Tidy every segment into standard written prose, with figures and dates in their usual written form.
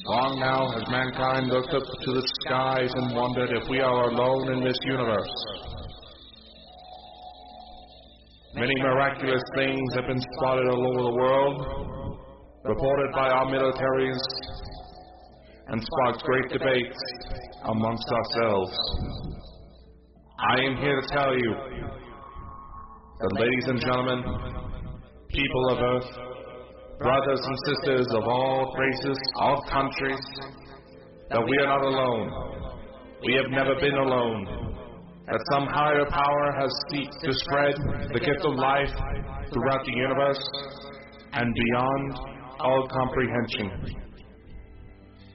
Long now has mankind looked up to the skies and wondered if we are alone in this universe. Many miraculous things have been spotted all over the world, reported by our militaries, and sparked great debates amongst ourselves. I am here to tell you that, ladies and gentlemen, people of Earth, brothers and sisters of all races, all countries, that we are not alone. We have never been alone. That some higher power has seeked to spread the gift of life throughout the universe and beyond all comprehension.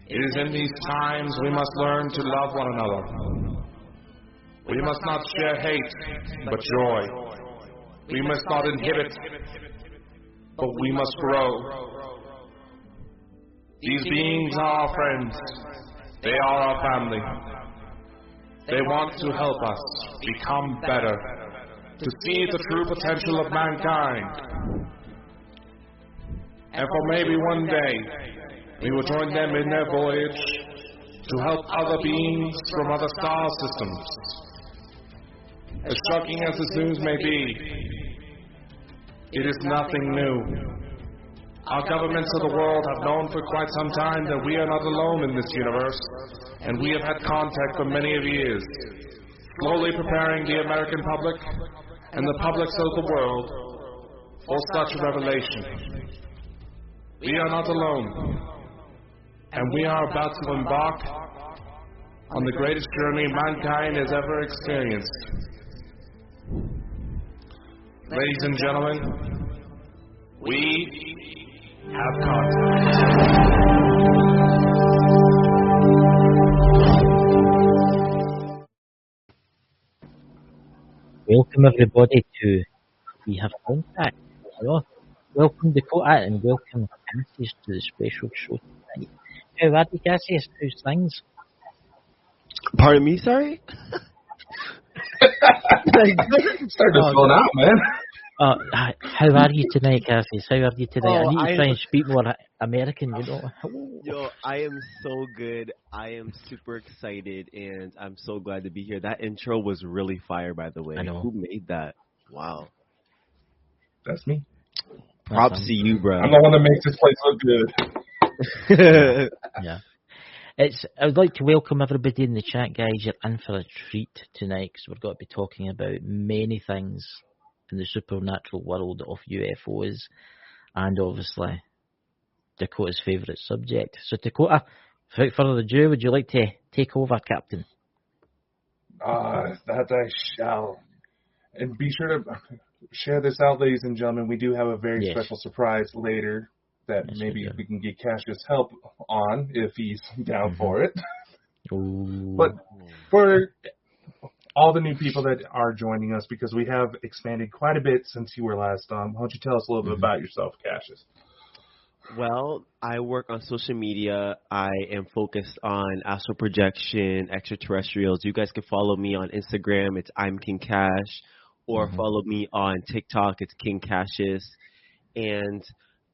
It is in these times we must learn to love one another. We must not share hate, but joy. We must not inhibit, but we must grow. These beings are our friends. They are our family. They want to help us become better, to see the true potential of mankind. And for maybe one day, we will join them in their voyage to help other beings from other star systems. As shocking as this news may be, it is nothing new. Our governments of the world have known for quite some time that we are not alone in this universe, and we have had contact for many years, slowly preparing the American public and the publics of the world for such a revelation. We are not alone, and we are about to embark on the greatest journey mankind has ever experienced. Ladies and gentlemen, we have contact. Welcome everybody to We Have Contact. Hello. Welcome Dakota and welcome Cassius to the special show tonight. How are you, Cassius? How's things? Pardon me, sorry? Starting to slow down, man. How are you tonight, Cassius? How are you today? I need to try and speak more American, you know. Yo, I am so good. I am super excited, and I'm so glad to be here. That intro was really fire, by the way. I know. Who made that? Wow. That's me. Props to you, bro. I'm the one that makes this place look good. Yeah. I would like to welcome everybody in the chat, guys. You're in for a treat tonight because we're going to be talking about many things in the supernatural world of UFOs and obviously Dakota's favourite subject. So Dakota, without further ado, would you like to take over, Captain? That I shall. And be sure to share this out, ladies and gentlemen. We do have a very special surprise later that maybe we can get Cassius help on if he's down for it. But for all the new people that are joining us, because we have expanded quite a bit since you were last on, why don't you tell us a little bit about yourself, Cassius? Well, I work on social media. I am focused on astral projection, extraterrestrials. You guys can follow me on Instagram. It's I'm King Cash. Or follow me on TikTok. It's King Cassius. And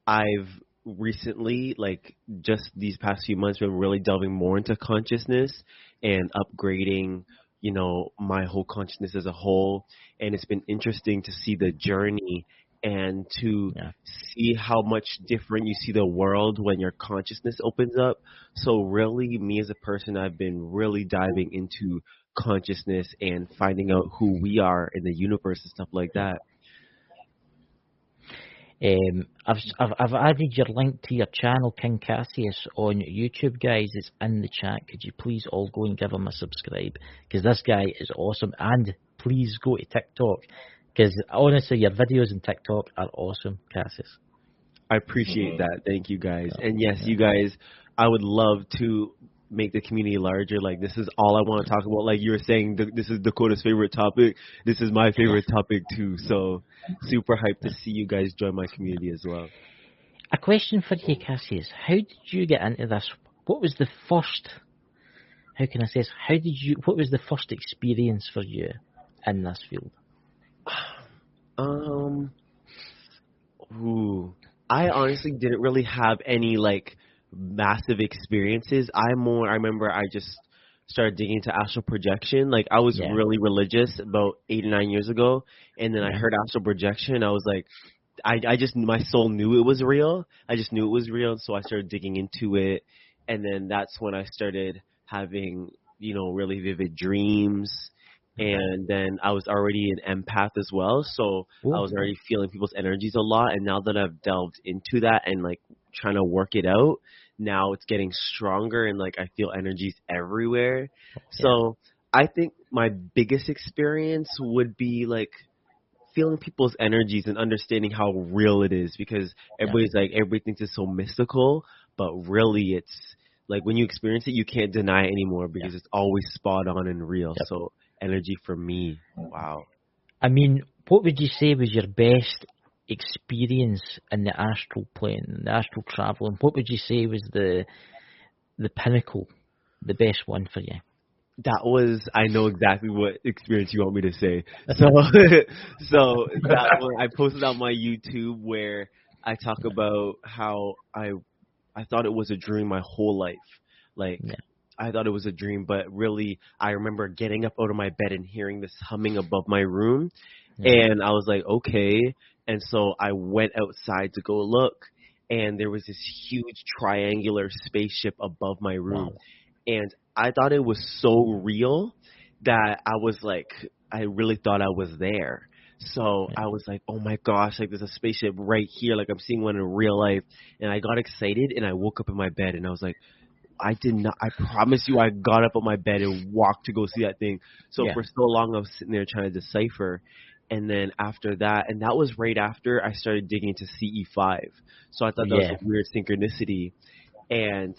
I've recently, like just these past few months, been really delving more into consciousness and upgrading, you know, my whole consciousness as a whole. And it's been interesting to see the journey and to see how much different you see the world when your consciousness opens up. So really, me as a person, I've been really diving into consciousness and finding out who we are in the universe and stuff like that. I've added your link to your channel, King Cassius, on YouTube, guys. It's in the chat. Could you please all go and give him a subscribe? Because this guy is awesome. And please go to TikTok. Because honestly, your videos on TikTok are awesome, Cassius. I appreciate that. Thank you, guys. And yes, you guys, I would love to make the community larger. Like, this is all I want to talk about. Like you were saying, this is Dakota's favorite topic. This is my favorite topic too. So super hyped to see you guys join my community as well. A question for you, Cassius. How did you get into this? What was the first, how can I say this? What was the first experience for you in this field? I honestly didn't really have any like massive experiences. I remember I just started digging into astral projection. Like, I was really religious about 8 or 9 years ago, and then I heard astral projection. I was like, I just, my soul knew it was real. I just knew it was real, so I started digging into it, and then that's when I started having, really vivid dreams. And then I was already an empath as well, so I was already feeling people's energies a lot. And now that I've delved into that and like trying to work it out, now it's getting stronger and like I feel energies everywhere. So I think my biggest experience would be like feeling people's energies and understanding how real it is, because everybody's like, everybody thinks it's so mystical, but really it's like when you experience it, you can't deny it anymore because it's always spot on and real. So energy for me, wow. I mean, what would you say was your best experience in the astral plane, the astral travel, and what would you say was the pinnacle, the best one for you? That was, I know exactly what experience you want me to say. So that one, I posted on my YouTube where I talk about how I thought it was a dream my whole life. Like, I thought it was a dream, but really, I remember getting up out of my bed and hearing this humming above my room, and I was like, okay. And so I went outside to go look, and there was this huge triangular spaceship above my room. Wow. And I thought it was so real that I was like, I really thought I was there. So I was like, oh my gosh, like there's a spaceship right here. Like I'm seeing one in real life. And I got excited and I woke up in my bed and I was like, I promise you I got up on my bed and walked to go see that thing. So for so long I was sitting there trying to decipher. And then after that, and that was right after I started digging into CE5. So I thought that was a weird synchronicity. And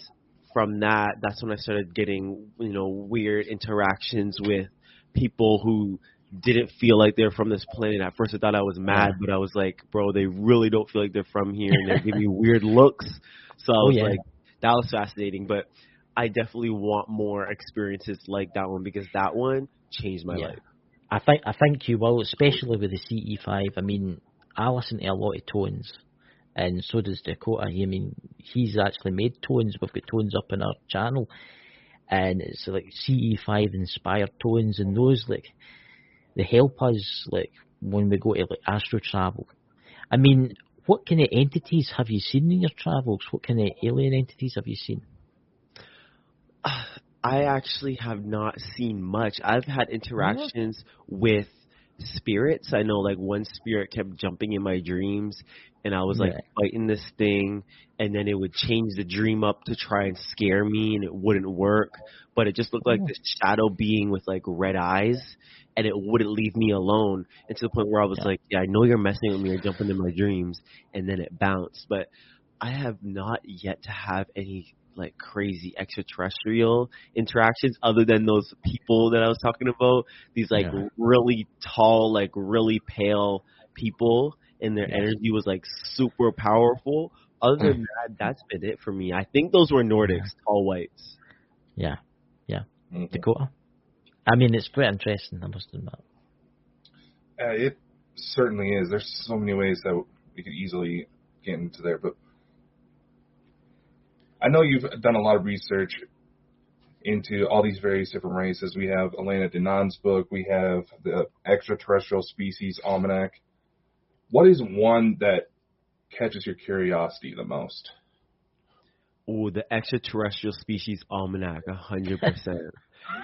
from that, that's when I started getting, weird interactions with people who didn't feel like they're from this planet. At first I thought I was mad, but I was like, bro, they really don't feel like they're from here, and they're giving me weird looks. So I was like, that was fascinating. But I definitely want more experiences like that one, because that one changed my life. I think you will, especially with the CE5. I mean, I listen to a lot of tones, and so does Dakota. I mean, he's actually made tones. We've got tones up in our channel, and it's like CE5 inspired tones, and those like they help us like when we go to like astro travel. I mean, what kind of entities have you seen in your travels? What kind of alien entities have you seen? I actually have not seen much. I've had interactions with spirits. I know like one spirit kept jumping in my dreams, and I was like fighting this thing, and then it would change the dream up to try and scare me, and it wouldn't work. But it just looked like this shadow being with like red eyes, and it wouldn't leave me alone. And to the point where I was like, I know you're messing with me, you're jumping in my dreams, and then it bounced. But I have not yet to have any like crazy extraterrestrial interactions other than those people that I was talking about, these like really tall, like really pale people, and their energy was like super powerful. Other than that, that's been it for me. I think those were Nordics, tall whites. Dakota? I mean, it's quite interesting, I must admit. It certainly is. There's so many ways that we could easily get into there, but I know you've done a lot of research into all these various different races. We have Elena Denon's book. We have the Extraterrestrial Species Almanac. What is one that catches your curiosity the most? Oh, the Extraterrestrial Species Almanac, 100%.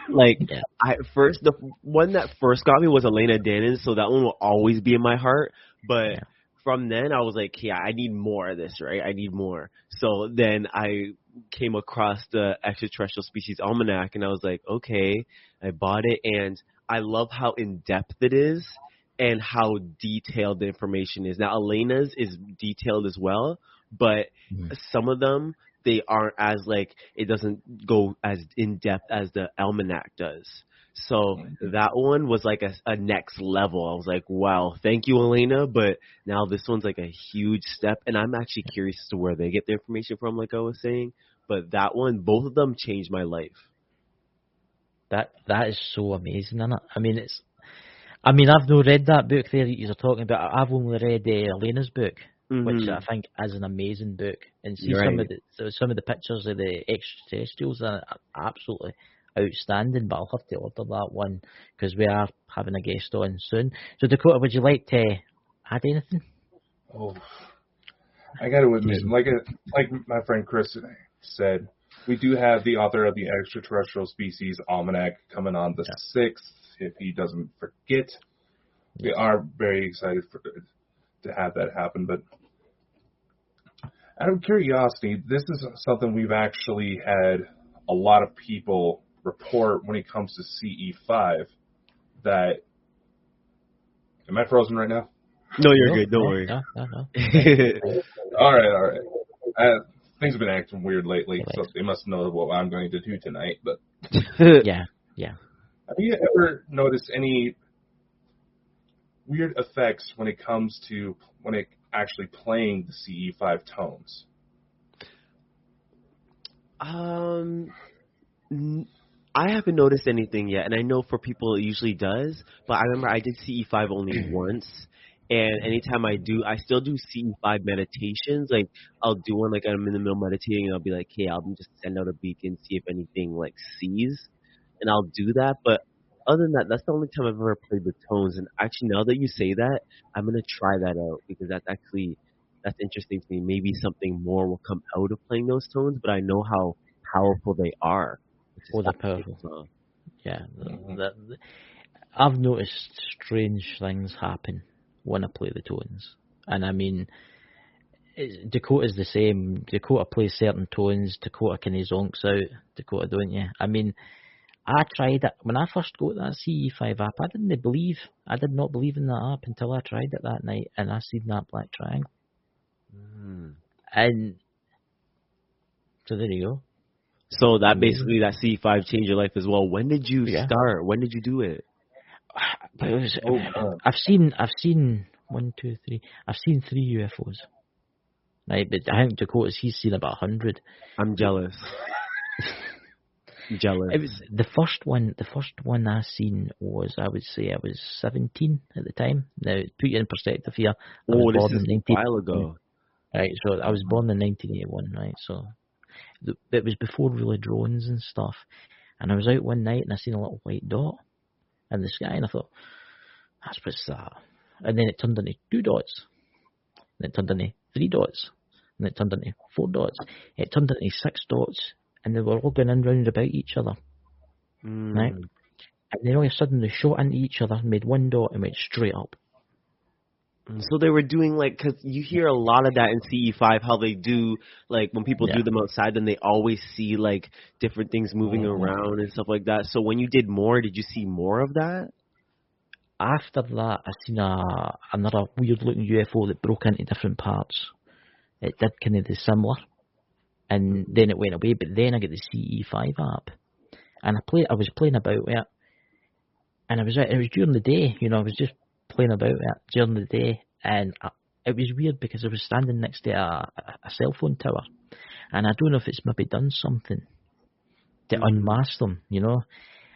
Like, the one that first got me was Elena Danon's, so that one will always be in my heart. But from then, I was like, I need more of this, right? I need more. So then I came across the Extraterrestrial Species Almanac, and I was like, okay, I bought it, and I love how in-depth it is and how detailed the information is. Now, Elena's is detailed as well, but some of them, they aren't as, like, it doesn't go as in-depth as the Almanac does. So that one was like a next level. I was like, wow, thank you, Elena. But now this one's like a huge step. And I'm actually curious as to where they get their information from, like I was saying. But that one, both of them changed my life. That is so amazing, isn't it? I mean, I've not read that book there that you're talking about. I've only read Elena's book. which I think is an amazing book. And see some of the pictures of the extraterrestrials are absolutely outstanding. But I'll have to order that one because we are having a guest on soon. So Dakota, would you like to add anything? Oh, I got to admit, like my friend Chris said, we do have the author of the Extraterrestrial Species Almanac coming on the 6th, if he doesn't forget. We are very excited to have that happen. But out of curiosity, this is something we've actually had a lot of people report when it comes to CE5. That, am I frozen right now? No, you're good. Don't worry. No. All right. Things have been acting weird lately, so they must know what I'm going to do tonight. But yeah. Have you ever noticed any weird effects when it comes to actually playing the CE5 tones? I haven't noticed anything yet, and I know for people it usually does, but I remember I did CE5 only once, and anytime I do, I still do CE5 meditations. Like, I'll do one, like, I'm in the middle meditating, and I'll be like, hey, I'll just send out a beacon, see if anything, like, sees, and I'll do that, but other than that, that's the only time I've ever played with tones, and actually, now that you say that, I'm going to try that out, because that's interesting to me. Maybe something more will come out of playing those tones, but I know how powerful they are. Oh, they're powerful. Yeah. I've noticed strange things happen when I play the tones. And I mean, Dakota's the same. Dakota plays certain tones. Dakota kind of zonks out. Dakota, don't you? I mean, I tried it. When I first got that CE5 app, I did not believe in that app until I tried it that night and I seen that black triangle. And so there you go. So that basically, that CE5 changed your life as well. When did you start? When did you do it? But it was, I've seen 1, 2, 3. I've seen 3 UFOs. Right, but I think Dakota's, he's seen about 100. I'm jealous. It was the first one. The first one I seen was, I would say, I was 17 at the time. Now, to put you in perspective here, I was born this is a while ago. Right, so I was born in 1981. Right, so it was before really drones and stuff. And I was out one night and I seen a little white dot in the sky, and I thought, what's that? And then it turned into 2 dots, and it turned into 3 dots, and it turned into 4 dots. It turned into 6 dots. And they were all going in round about each other, right? And then all of a sudden they shot into each other, made 1 dot, and went straight up. So they were doing, like, because you hear a lot of that in CE5, how they do, like, when people do them outside, then they always see, like, different things moving around and stuff like that. So when you did more, did you see more of that? After that, I seen another weird-looking UFO that broke into different parts. It did kind of the similar. And then it went away, but then I got the CE5 app, and I was playing about with it, and it was during the day, I was just playing about with it during the day, and it was weird because I was standing next to a cell phone tower, and I don't know if it's maybe done something to unmask them, and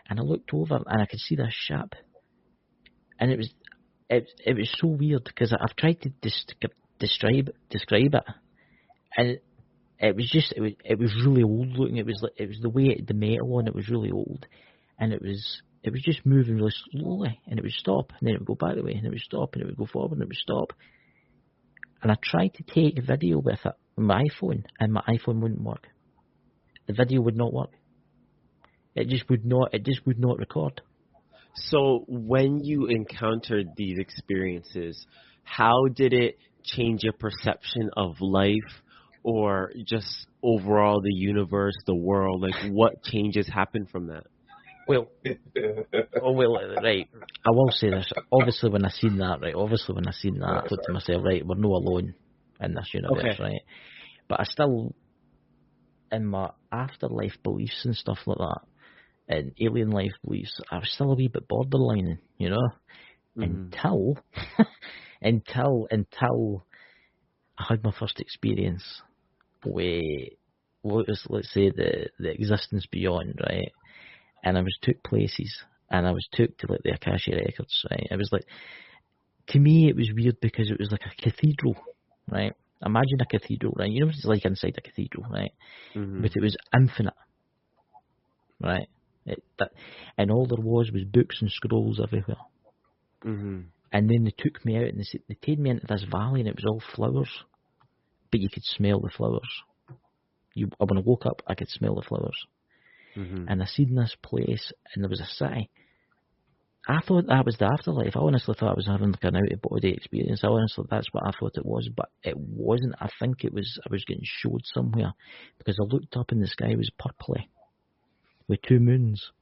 I looked over and I could see this ship, and it was so weird because I've tried to describe it, and it was really old looking. It was the way the metal on it was really old, and it was just moving really slowly, and it would stop, and then it would go back the way, and it would stop, and it would go forward, and it would stop. And I tried to take a video with it on my iPhone, and my iPhone wouldn't work. The video would not work. It just would not record. So when you encountered these experiences, how did it change your perception of life? Or just overall the universe, the world, like what changes happen from that? Well, right. I will say this. Obviously, when I seen that, I thought to myself, right, we're no alone in this universe, right? But I still, in my afterlife beliefs and stuff like that, and alien life beliefs, I was still a wee bit borderline, until I had my first experience with, let's say, the existence beyond, right? And I was took places, and I was took to, like, the Akasha records, right? It was like, to me, it was weird because it was like a cathedral, right? Imagine a cathedral, right? You know what it's like inside a cathedral, right? Mm-hmm. But it was infinite, right? And all there was books and scrolls everywhere. Mm-hmm. And then they took me out and they take me into this valley, and it was all flowers, but you could smell the flowers. When I woke up, I could smell the flowers. Mm-hmm. And I seen this place, and there was a city. I thought that was the afterlife. I honestly thought I was having like an out-of-body experience. That's what I thought it was, but it wasn't. I think I was getting showed somewhere, because I looked up and the sky was purpley with 2 moons.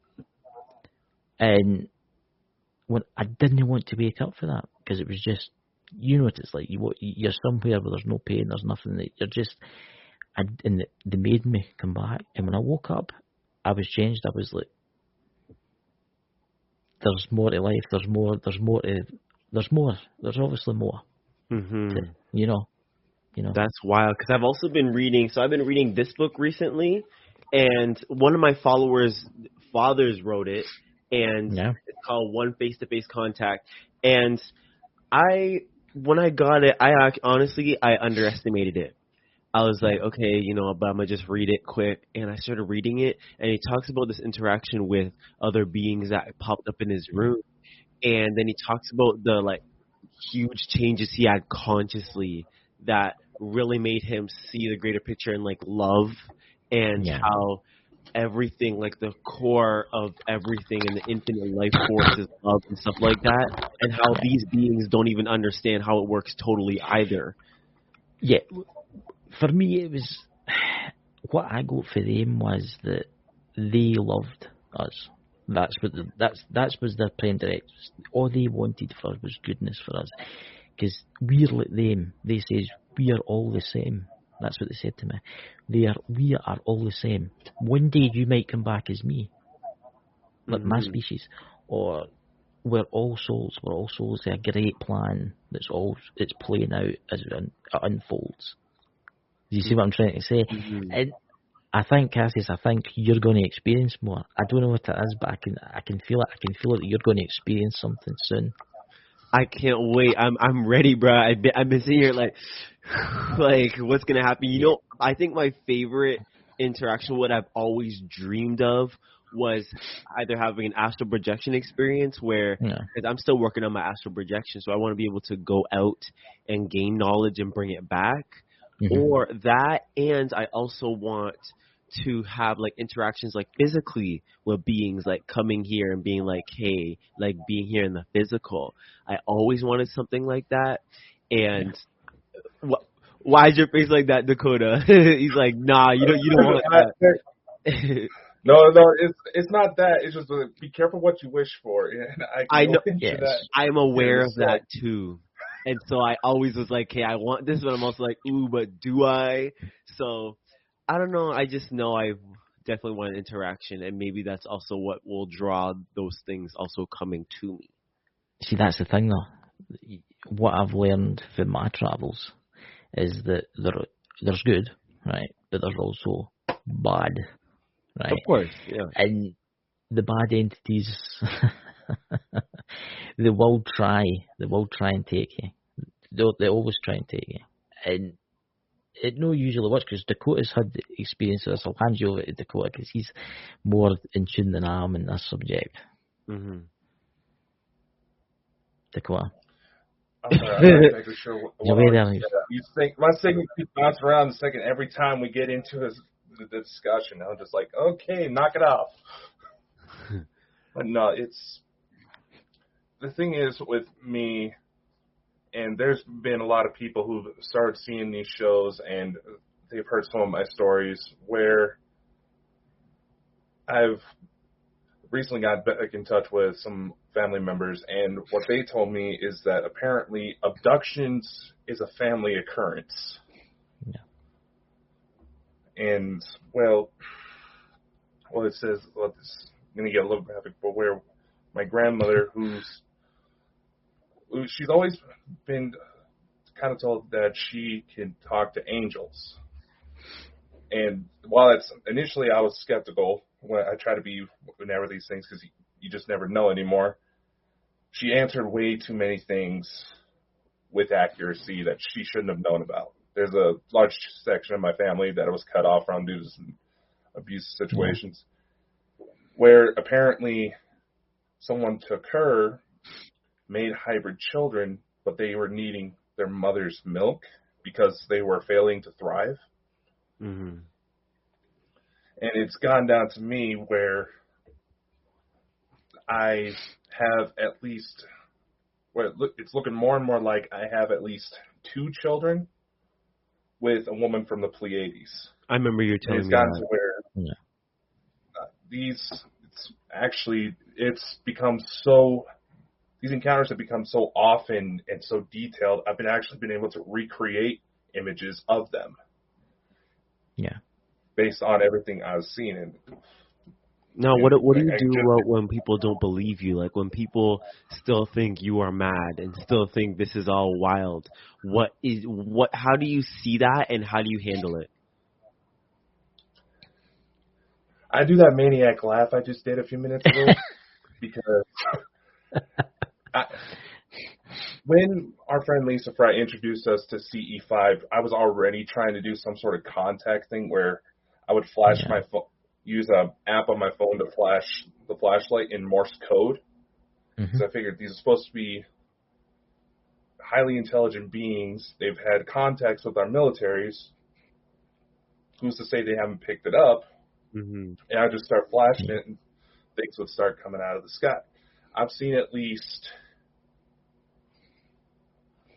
And when I didn't want to wake up for that, because it was just, you know what it's like. You're somewhere where there's no pain, there's nothing. You're just, and they made me come back. And when I woke up, I was changed. I was like, there's more to life. There's more. There's obviously more. Mm-hmm. You know. That's wild, because I've also been reading. So I've been reading this book recently, and one of my followers' fathers wrote it, and it's called One Face-to-Face Contact. And when I got it, I honestly underestimated it. I was like, okay, but I'm gonna just read it quick. And I started reading it, and he talks about this interaction with other beings that popped up in his room, and then he talks about the like huge changes he had consciously that really made him see the greater picture and like love, and how everything, like the core of everything in the infinite life force is love and stuff like that, and how these beings don't even understand how it works totally either. Yeah. For me, it was, what I got for them was that they loved us. That's was their prime directive. All they wanted for us was goodness for us, because we're like them. They says we are all the same. That's what they said to me. We are all the same. One day you might come back as me, like my species, or we're all souls. We're all souls. It's a great plan it's playing out as it unfolds. Do you see what I'm trying to say? And I think, Cassius, you're going to experience more. I don't know what it is, but I can feel it. I can feel it that you're going to experience something soon. I can't wait. I'm ready, bro. I've been sitting here like what's gonna happen? I think my favorite interaction, what I've always dreamed of, was either having an astral projection experience where, because I'm still working on my astral projection, so I want to be able to go out and gain knowledge and bring it back. Or that, and I also want to have like interactions like physically with beings, like coming here and being like, hey, like being here in the physical. I always wanted something like that. And why is your face like that, Dakota? He's like, nah, you don't want that. No, it's not that. It's just be careful what you wish for. And I know. That. I'm aware of that too. And so I always was like, hey, I want this, but I'm also like, ooh, but do I? So I don't know. I just know I definitely want an interaction, and maybe that's also what will draw those things also coming to me. See, that's the thing, though. What I've learned from my travels is that there's good, right? But there's also bad, right? Of course, yeah. And the bad entities, they will try and take you. They always try and take you. And it no usually works, because Dakota's had the experience of this. I'll hand you over to Dakota, because he's more in tune than I am in this subject. Dakota. I'm not exactly sure you think. My segment keeps bouncing around the second every time we get into the discussion. I'm just like, okay, knock it off. But no, the thing is with me, and there's been a lot of people who've started seeing these shows, and they've heard some of my stories where I've recently got back in touch with some family members, and what they told me is that apparently abductions is a family occurrence. Yeah. And, it says, it's going to get a little graphic, but where my grandmother, she's always been kind of told that she can talk to angels. And while initially I was skeptical when I try to be whenever these things, because you just never know anymore, she answered way too many things with accuracy that she shouldn't have known about. There's a large section of my family that was cut off from due to some abuse situations where apparently someone took her, made hybrid children, but they were needing their mother's milk because they were failing to thrive. Mm-hmm. And it's gone down to me where I have at least, it's looking more and more like I have at least 2 children with a woman from the Pleiades. I remember you telling me It's gotten that. to where these encounters have become so often and so detailed. I've been able to recreate images of them. Yeah. Based on everything I've seen. And now, what do you do when people don't believe you? Like when people still think you are mad and still think this is all wild. How do you see that and how do you handle it? I do that maniac laugh I just did a few minutes ago because when our friend Lisa Fry introduced us to CE5, I was already trying to do some sort of contact thing where I would flash my phone, use an app on my phone to flash the flashlight in Morse code. Because I figured these are supposed to be highly intelligent beings. They've had contacts with our militaries. Who's to say they haven't picked it up? And I just start flashing it, and things would start coming out of the sky. I've seen at least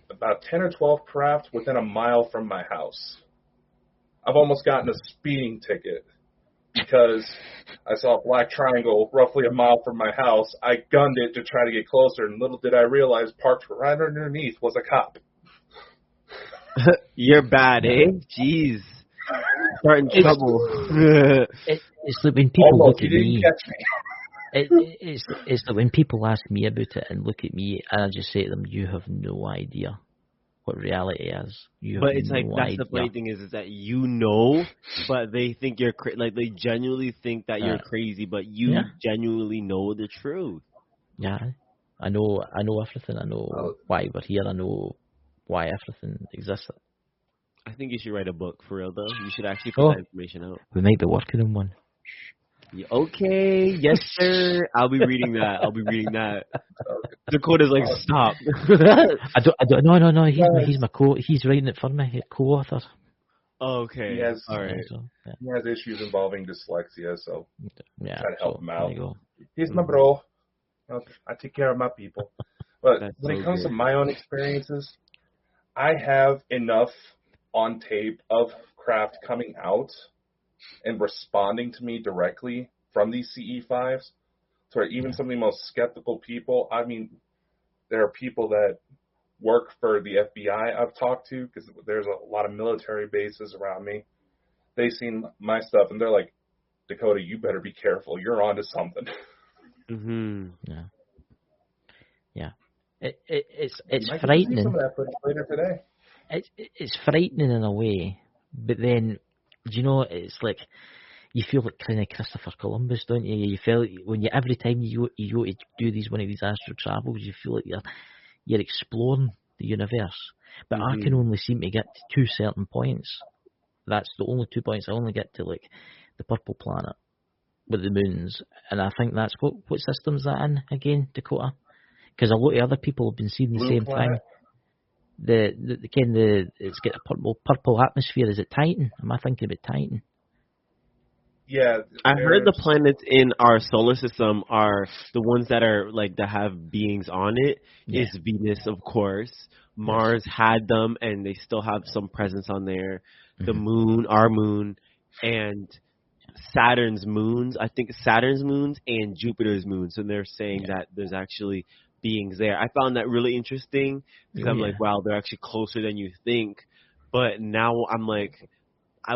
about 10 or 12 craft within a mile from my house. I've almost gotten a speeding ticket because I saw a black triangle roughly a mile from my house. I gunned it to try to get closer, and little did I realize parked right underneath was a cop. You're bad, eh? Jeez. Starting trouble. It's like when people Almost, look at you didn't me. catch me. It's like when people ask me about it and look at me, and I just say to them, "You have no idea what reality is." But it's like that's the funny thing is that you know, but they think you're like they genuinely think that you're crazy, but you genuinely know the truth. Yeah, I know everything. I know why we're here. I know why everything exists. I think you should write a book for real, though. You should actually put that information out. We might be working on one. Yeah, okay, yes, sir. I'll be reading that. Dakota's like, stop. I don't. No. He's my he's writing it for me. Co-author. Okay. He has, all right. He has issues involving dyslexia, so try to help him out. Go. He's my bro. I take care of my people. But when it comes to my own experiences, I have enough on tape of craft coming out and responding to me directly from these CE5s to where even some of the most skeptical people, I mean, there are people that work for the FBI I've talked to because there's a lot of military bases around me. They've seen my stuff and they're like, Dakota, you better be careful. You're onto something. Yeah. It's frightening. Some of that footage later today. It's frightening in a way, but then, do you know, it's like you feel like kind of Christopher Columbus, don't you? You feel when every time you go to do one of these astral travels, you feel like you're exploring the universe. But I can only seem to get to 2 certain points. That's the only 2 points I only get to, like the purple planet with the moons, and I think that's what system is that in again, Dakota? Because a lot of other people have been seeing the same thing. It's got a purple atmosphere. Is it Titan? Am I thinking about Titan? Yeah, I heard the planets in our solar system are the ones that are like that have beings on it. Is Venus, of course. Mars had them, and they still have some presence on there. The moon, our moon, and Saturn's moons. I think Saturn's moons and Jupiter's moons. So they're saying that there's actually beings there. I found that really interesting because I'm like, wow, they're actually closer than you think. But now I'm like, I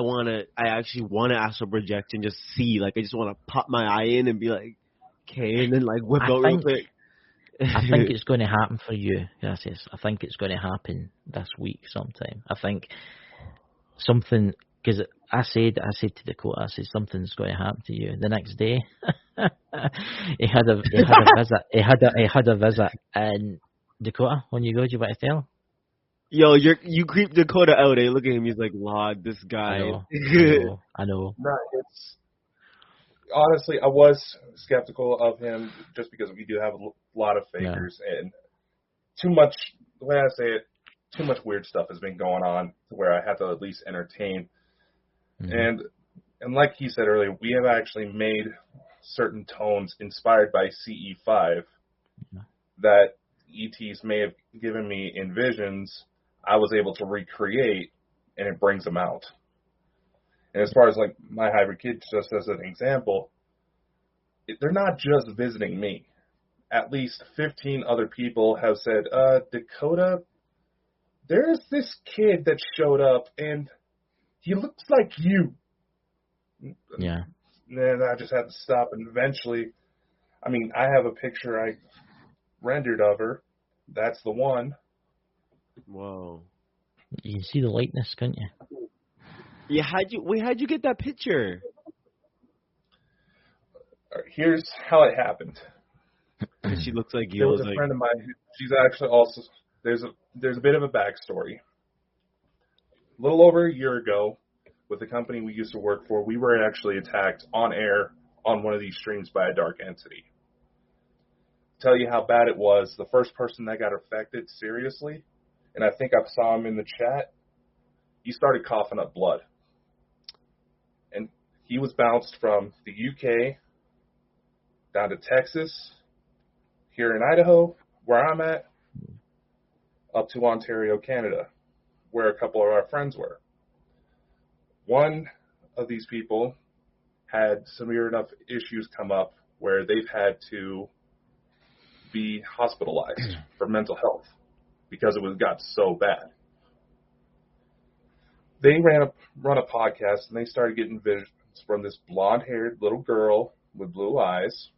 actually want to astral project and just see. Like, I just want to pop my eye in and be like, okay, and then like whip out real quick. I think it's going to happen for you, Cassius. I think it's going to happen this week sometime. I think something, because I said to Dakota, I said something's going to happen to you. The next day, he had a visit. He had a visit in Dakota. When you go, do you want to tell? Yo, you creep Dakota out. Eh? Look at him. He's like, Lord, this guy. I know. No, it's honestly, I was skeptical of him just because we do have a lot of fakers and too much. The way I say it, too much weird stuff has been going on to where I have to at least entertain. And like he said earlier, we have actually made certain tones inspired by CE5 that ETs may have given me in visions. I was able to recreate, and it brings them out. And as far as like my hybrid kid, just as an example, they're not just visiting me. At least 15 other people have said, Dakota, there's this kid that showed up, and he looks like you. Yeah. And I just had to stop, and eventually, I mean, I have a picture I rendered of her. That's the one. Whoa. You can see the likeness, can't you? Yeah, how'd you get that picture? Here's how it happened. She looks like you. There was a friend of mine. She's actually also, there's a bit of a backstory. A little over a year ago, with the company we used to work for, we were actually attacked on air on one of these streams by a dark entity. Tell you how bad it was, the first person that got affected seriously, and I think I saw him in the chat, he started coughing up blood. And he was bounced from the UK down to Texas, here in Idaho, where I'm at, up to Ontario, Canada, where a couple of our friends were. One of these people had severe enough issues come up where they've had to be hospitalized for mental health because it got so bad. They run a podcast, and they started getting visions from this blonde-haired little girl with blue eyes.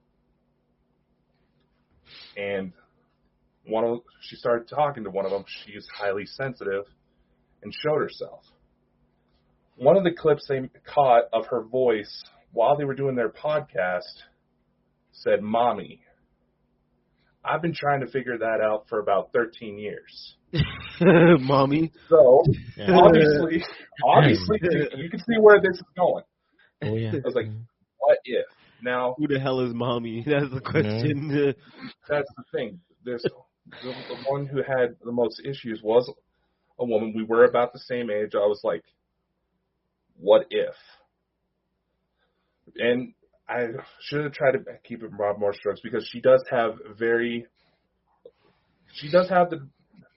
And she started talking to one of them. She is highly sensitive and showed herself. One of the clips they caught of her voice while they were doing their podcast said, "Mommy." I've been trying to figure that out for about 13 years. Mommy. So, obviously, you can see where this is going. Oh, yeah. I was like, what if? Now, who the hell is Mommy? That's the question. That's the thing. The one who had the most issues was a woman. We were about the same age. I was like, what if? And I should have tried to keep it more strokes because she does have the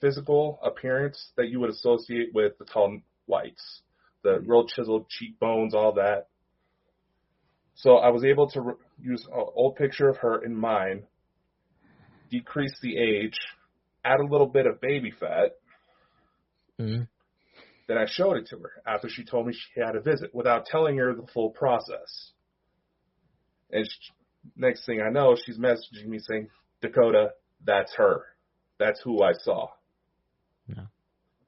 physical appearance that you would associate with the tall whites, the real chiseled cheekbones, all that. So I was able to use an old picture of her in mine, decrease the age, add a little bit of baby fat. Then I showed it to her after she told me she had a visit without telling her the full process. And next thing I know, she's messaging me saying, Dakota, that's her. That's who I saw. Yeah.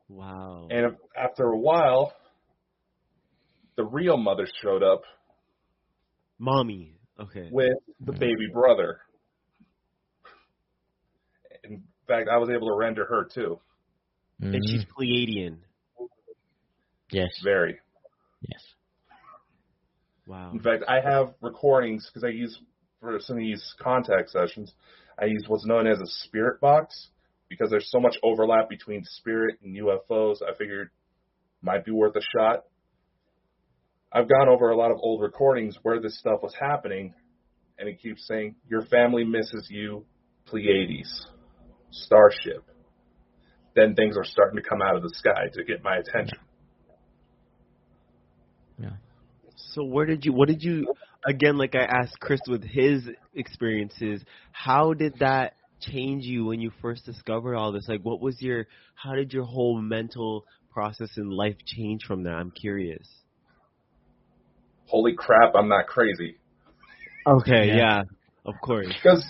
Wow. And after a while, the real mother showed up. Mommy. Okay. With the baby brother. In fact, I was able to render her too. And she's Pleiadian. Yes. Very. Yes. Wow. In fact, I have recordings because I use, for some of these contact sessions, I use what's known as a spirit box because there's so much overlap between spirit and UFOs. I figured might be worth a shot. I've gone over a lot of old recordings where this stuff was happening, and it keeps saying, your family misses you, Pleiades, starship. Then things are starting to come out of the sky to get my attention. Yeah. So what did you, again, like I asked Chris with his experiences, how did that change you when you first discovered all this? Like, how did your whole mental process in life change from that? I'm curious. Holy crap, I'm not crazy. Okay, yeah of course. Because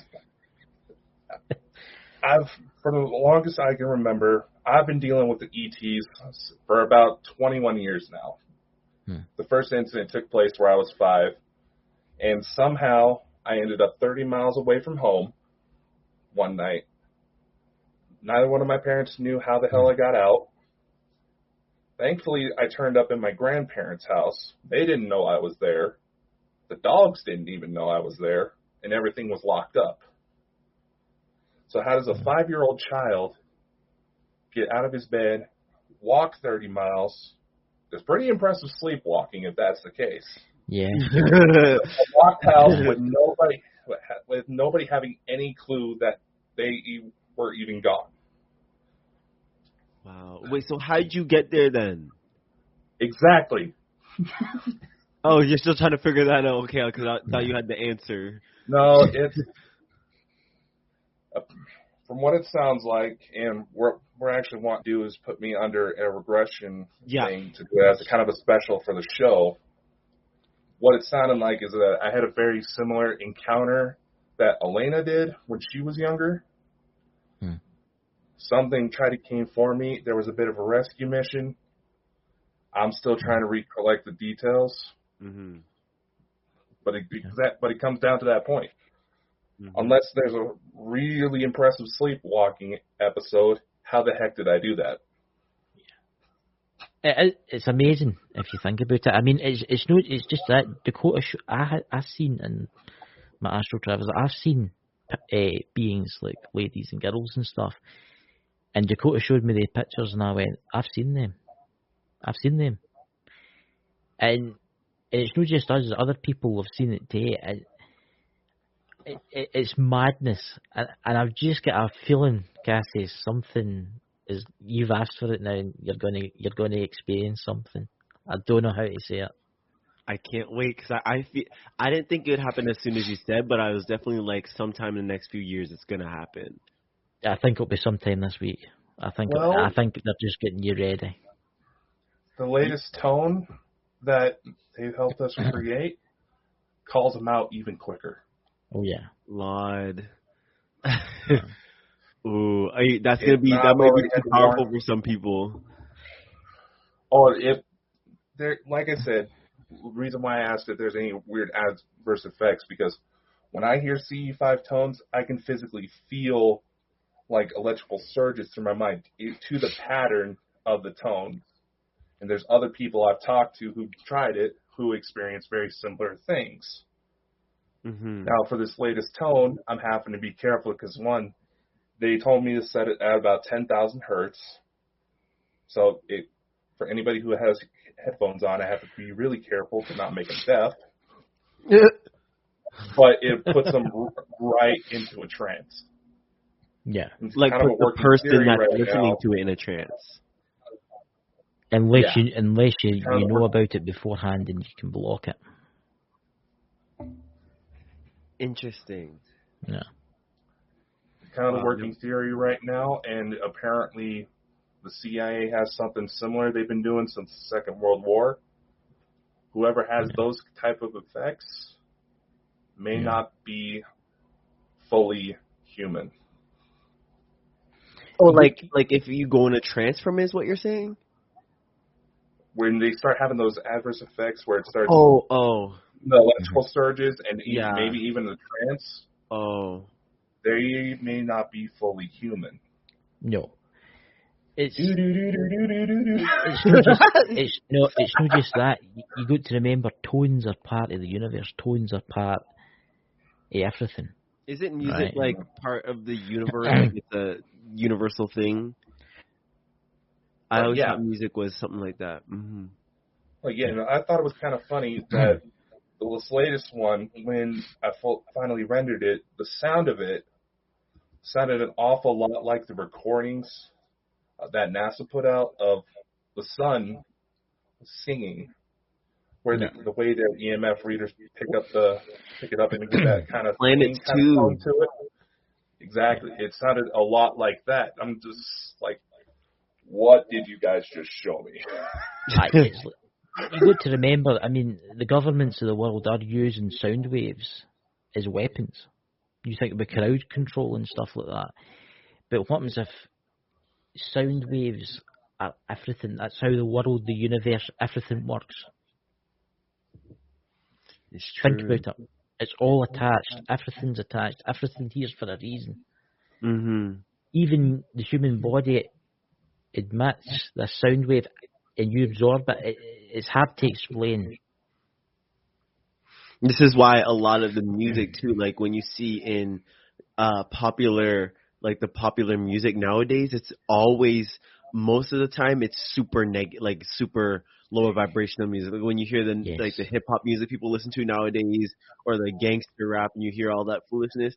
for the longest I can remember, I've been dealing with the ETs for about 21 years now. The first incident took place where I was 5, and somehow I ended up 30 miles away from home one night. Neither one of my parents knew how the hell I got out. Thankfully, I turned up in my grandparents' house. They didn't know I was there. The dogs didn't even know I was there, and everything was locked up. So how does a 5-year-old child get out of his bed, walk 30 miles? It's pretty impressive sleepwalking if that's the case. Yeah. A locked house with nobody having any clue that they were even gone. Wow. Wait, so how'd you get there then? Exactly. Oh, you're still trying to figure that out? Okay, because I thought you had the answer. No, it's from what it sounds like, and what we're actually want to do is put me under a regression thing to do as a kind of a special for the show. What it sounded like is that I had a very similar encounter that Elena did when she was younger. Something tried to came for me. There was a bit of a rescue mission. I'm still trying to recollect the details. Mm-hmm. But it comes down to that point. Mm-hmm. Unless there's a really impressive sleepwalking episode, how the heck did I do that? It's amazing if you think about it. I mean, it's just that Dakota. I've seen in my astral travels. I've seen beings like ladies and girls and stuff. And Dakota showed me the pictures, and I went, I've seen them. And it's not just us; other people have seen it too. It's madness, and I've just got a feeling, Cassius, something is. You've asked for it now, and you're going to experience something. I don't know how to say it. I can't wait because I didn't think it would happen as soon as you said, but I was definitely like, sometime in the next few years, it's gonna happen. I think it'll be sometime this week. I think they're just getting you ready. The latest tone that they've helped us create calls them out even quicker. Oh yeah, Lord. Ooh, that might be too powerful for some people. Oh, like I said, the reason why I asked if there's any weird adverse effects, because when I hear CE5 tones, I can physically feel like electrical surges through my mind to the pattern of the tone. And there's other people I've talked to who tried it who experienced very similar things. Mm-hmm. Now, for this latest tone, I'm having to be careful because, one, they told me to set it at about 10,000 hertz. So for anybody who has headphones on, I have to be really careful to not make them deaf. But it puts them right into a trance. Yeah. Like put the person that's listening to it in a trance. Unless you know about it beforehand and you can block it. Interesting. Yeah. Kind of the working theory right now, and apparently the CIA has something similar they've been doing since the Second World War. Whoever has those type of effects may not be fully human. Oh, like if you go in a trance from it is what you're saying? When they start having those adverse effects where it starts the electrical surges and maybe even the trance, they may not be fully human. No. It's not just that. You got to remember, tones are part of the universe. Tones are part of everything. Isn't music like part of the universe? Like it's a universal thing? I always thought music was something like that. Mm-hmm. Well, I thought it was kind of funny that this latest one, when I finally rendered it, the sound of it sounded an awful lot like the recordings that NASA put out of the sun singing, where the way that EMF readers pick it up and get that kind of Planet tone to it. Exactly. It sounded a lot like that. I'm just like, what did you guys just show me? You got to remember, I mean, the governments of the world are using sound waves as weapons. You think about crowd control and stuff like that. But what happens if sound waves are everything? That's how the world, the universe, everything works. It's true. Think about it. It's all attached. Everything's attached. Everything here's for a reason. Mm-hmm. even the human body emits the sound wave, and you absorb it. It's hard to explain. This is why a lot of the music too, like when you see in popular, like the popular music nowadays, it's always, most of the time, it's super like super lower vibrational music. Like when you hear the Yes. like the hip hop music people listen to nowadays, or the gangster rap, and you hear all that foolishness.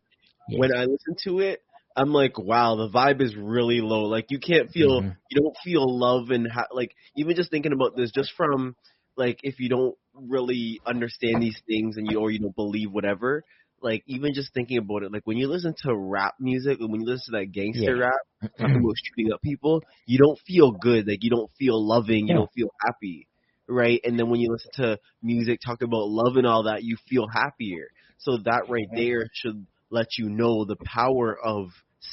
Yes. When I listen to it, I'm like, wow, the vibe is really low. Like you can't feel, you don't feel love, and like even just thinking about this, just from like if you don't really understand these things and you don't believe whatever, like even just thinking about it, like when you listen to rap music, and when you listen to that gangster rap talking about shooting up people, you don't feel good. Like you don't feel loving, you don't feel happy, right? And then when you listen to music talking about love and all that, you feel happier. So that right there should let you know the power of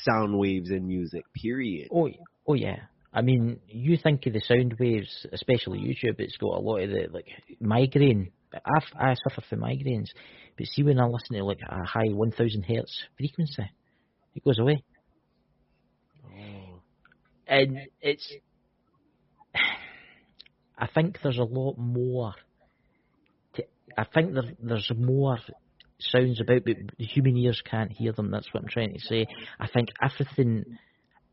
sound waves in music, period. Oh yeah. I mean, you think of the sound waves, especially YouTube. It's got a lot of the like migraine. I suffer from migraines, but see when I listen to like a high 1,000 hertz frequency, it goes away. Oh. And it's, I think there's a lot more. I think there's more sounds about, but the human ears can't hear them. That's what I'm trying to say. I think everything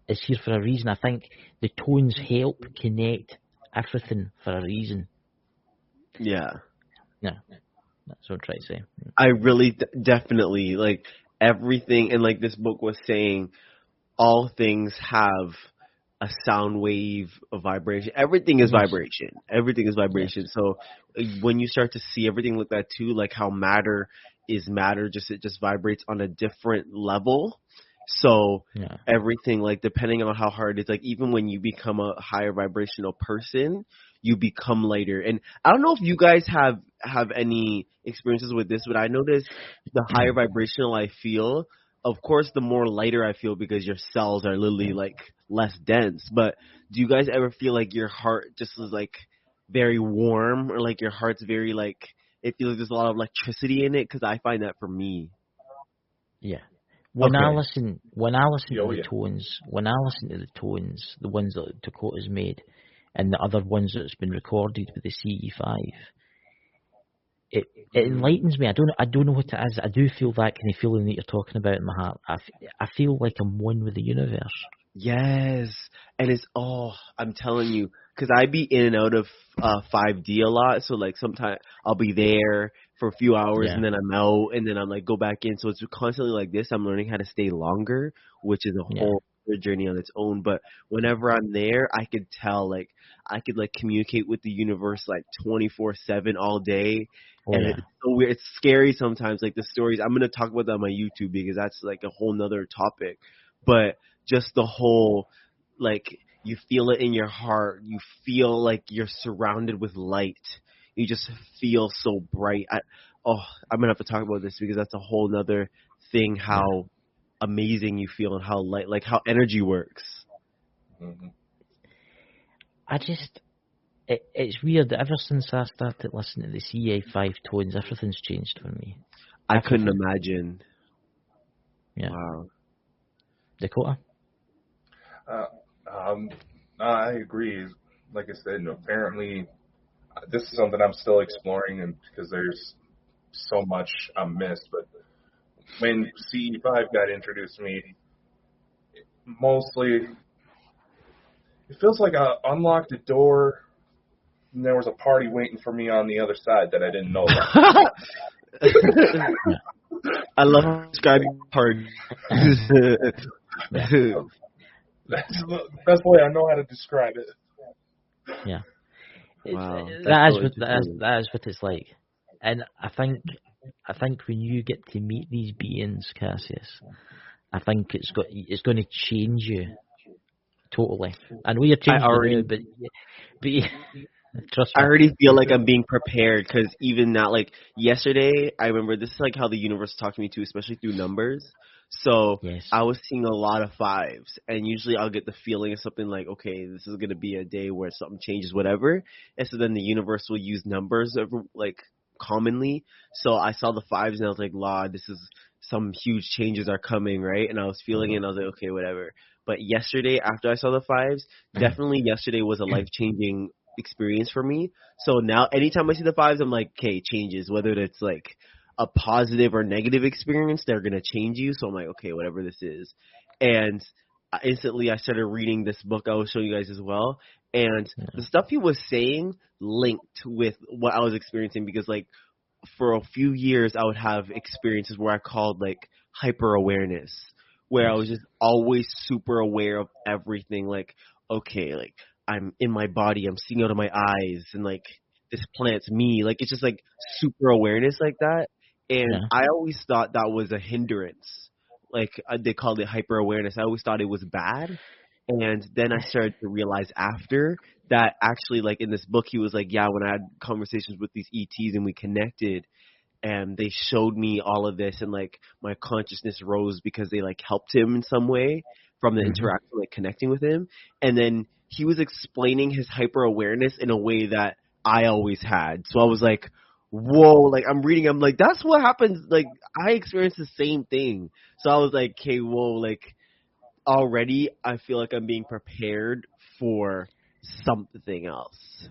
is here for a reason. I think the tones help connect everything for a reason. Yeah. Yeah, that's what I'm trying to say. I really definitely, like, everything, and like this book was saying, all things have a sound wave, a vibration. Everything is vibration. Everything is vibration. So when you start to see everything like that too, like how matter is matter, it just vibrates on a different level. So everything, like, depending on how hard it's, like, even when you become a higher vibrational person, you become lighter. And I don't know if you guys have any experiences with this, but I notice the higher vibrational I feel, of course, the more lighter I feel, because your cells are literally, like, less dense. But do you guys ever feel like your heart just is, like, very warm, or like your heart's very, like, it feels like there's a lot of electricity in it? Because I find that for me. Yeah. When I listen to the tones, the ones that Dakota's made, and the other ones that's been recorded with the CE5, it enlightens me. I don't know what it is. I do feel that kind of feeling that you're talking about in my heart. I feel like I'm one with the universe. Yes, and it's, I'm telling you, because I be in and out of 5D a lot, so like sometimes I'll be there for a few hours and then I'm out, and then I'm like go back in, so it's constantly like this. I'm learning how to stay longer, which is a whole other journey on its own. But whenever I'm there, I could tell, like, I could like communicate with the universe like 24/7 all day. It's so weird. It's scary sometimes, like the stories. I'm gonna talk about that on my YouTube, because that's like a whole nother topic. But just the whole, like, you feel it in your heart. You feel like you're surrounded with light. You just feel so bright. I'm gonna have to talk about this, because that's a whole nother thing. How amazing you feel, and how light, like how energy works. Mm-hmm. It's weird. Ever since I started listening to the CA5 tones, everything's changed for me. I couldn't imagine. Yeah. Wow. Dakota? I agree. Like I said, apparently this is something I'm still exploring, and because there's so much I missed. But when CE5 got introduced to me, mostly it feels like I unlocked a door and there was a party waiting for me on the other side that I didn't know about. I love describing party. That's the best way I know how to describe it. Yeah. Wow. That is what it's like. And I think when you get to meet these beings, Cassius, I think it's going to change you totally. I know you're changing now, but trust me. I already feel like I'm being prepared, because even now, like yesterday, I remember this is like how the universe talked to me too, especially through numbers. So I was seeing a lot of 5s, and usually I'll get the feeling of something like, okay, this is going to be a day where something changes, whatever. And so then the universe will use numbers like commonly. So I saw the 5s, and I was like, this is some huge changes are coming, right? And I was feeling it, and I was like, okay, whatever. But yesterday, after I saw the fives, definitely yesterday was a life-changing experience for me. So now, anytime I see the fives, I'm like, okay, changes. Whether it's like a positive or negative experience, they're gonna change you. So I'm like, okay, whatever this is. And instantly, I started reading this book I will show you guys as well. And the stuff he was saying linked with what I was experiencing because, like, for a few years, I would have experiences where I called, like, hyper awareness, where I was just always super aware of everything. Like, okay, like, I'm in my body, I'm seeing out of my eyes, and, like, this plant's me. Like, it's just, like, super awareness like that. And I always thought that was a hindrance. Like, they called it hyper awareness. I always thought it was bad. And then I started to realize after that actually, like, in this book, he was like, yeah, when I had conversations with these ETs and we connected and they showed me all of this and, like, my consciousness rose because they, like, helped him in some way from the interaction, like, connecting with him. And then he was explaining his hyper awareness in a way that I always had. So I was like, whoa, like, I'm reading, I'm like, that's what happens. Like, I experienced the same thing. So I was like, okay, whoa, like, already I feel like I'm being prepared for something else.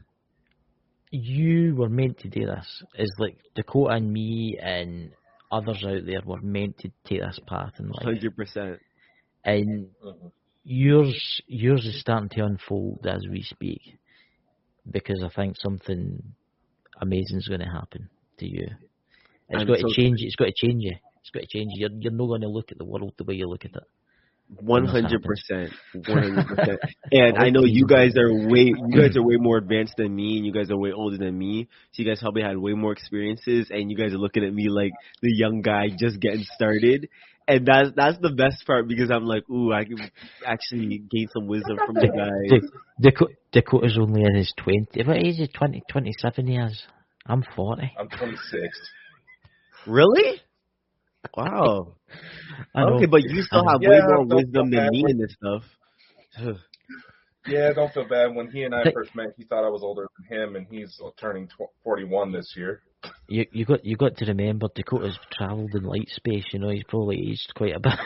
You were meant to do this. It's like Dakota and me and others out there were meant to take this path in life. 100%. And yours is starting to unfold as we speak, because I think something amazing is going to happen to you. It's got to change. It's got to change you. It's got to change you. You're not going to look at the world the way you look at it. 100%. 100%. And I know you guys are way more advanced than me, and you guys are way older than me. So you guys probably had way more experiences, and you guys are looking at me like the young guy just getting started. And that's the best part, because I'm like, ooh, I can actually gain some wisdom from you guys. Dakota's only in his 20. What age is 20? 27 years. I'm 40. I'm 26. Really? Wow. Okay, but you still have way more wisdom than me in this stuff. Yeah, don't feel bad. When he and I first met, he thought I was older than him, and he's turning 41 this year. You got to remember, Dakota's travelled in light space. You know, he's probably aged quite a bit.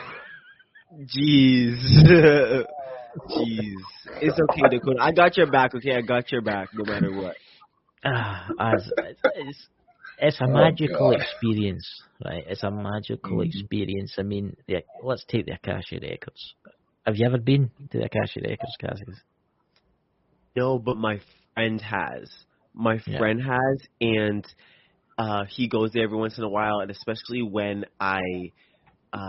Jeez. It's okay, Dakota. I got your back. Okay, I got your back, no matter what. It's a magical experience, right? It's a magical experience. I mean, let's take the Akasha Records. Have you ever been to the Akasha Records, Cassius? No, but my friend has. My friend has, and he goes there every once in a while, and especially when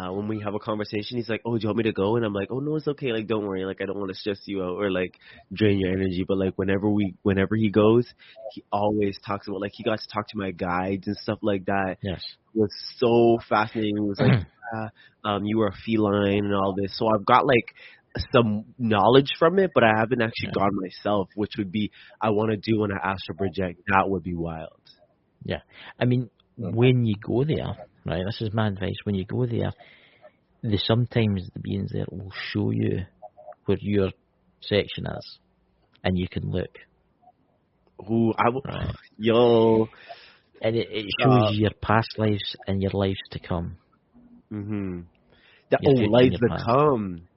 when we have a conversation, he's like, oh, do you want me to go? And I'm like, oh, no, it's okay. Like, don't worry. Like, I don't want to stress you out or, like, drain your energy. But, like, whenever he goes, he always talks about, like, he got to talk to my guides and stuff like that. Yes. It was so fascinating. It was like, you were a feline and all this. So I've got, like, some knowledge from it, but I haven't actually gone myself, which would be, I want to do when I astral project. That would be wild. Yeah. I mean, when you go there, right, this is my advice, when you go there, sometimes the beings there will show you where your section is, and you can look. Ooh, yo. And it shows you your past lives and your lives to come. Mm-hmm. Lives to come.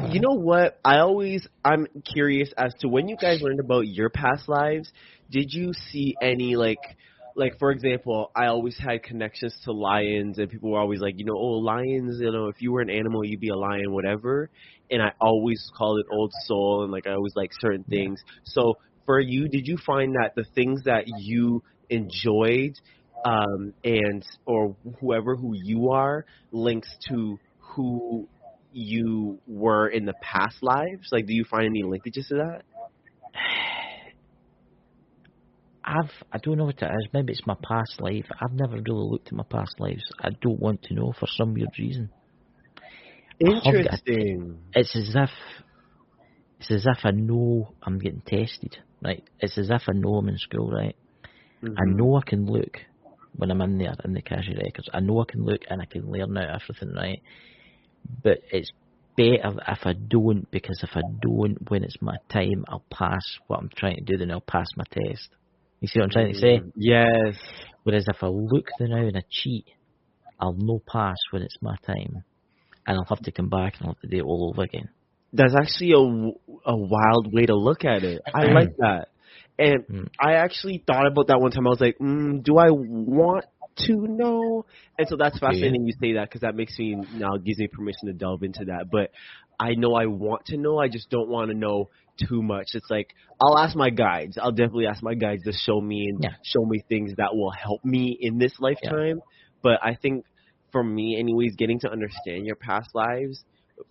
You know what? I'm curious as to when you guys learned about your past lives, did you see any, like, for example, I always had connections to lions, and people were always like, lions, if you were an animal, you'd be a lion, whatever. And I always called it old soul, and, like, I always like certain things. So for you, did you find that the things that you enjoyed, or who you are, links to who you were in the past lives? Like, do you find any linkages to that? I don't know what it is. Maybe it's my past life. I've never really looked at my past lives. I don't want to know for some weird reason. Interesting. It's as if I know I'm getting tested, right? It's as if I know I'm in school, right? Mm-hmm. I know I can look when I'm in there in the Akasha Records. I know I can look and I can learn out everything, right? But it's better if I don't, because if I don't, when it's my time, I'll pass what I'm trying to do, then I'll pass my test. You see what I'm trying to say? Yes. Whereas if I look now and I cheat, I'll no pass when it's my time. And I'll have to come back and I'll have to do it all over again. That's actually a wild way to look at it. I like that. And I actually thought about that one time. I was like, do I want to know? And so that's fascinating you say that, because that makes me now gives me permission to delve into that. But I know I want to know. I just don't want to know too much. It's like I'll ask my guides. I'll definitely ask my guides to show me show me things that will help me in this lifetime. But I think for me, anyways, getting to understand your past lives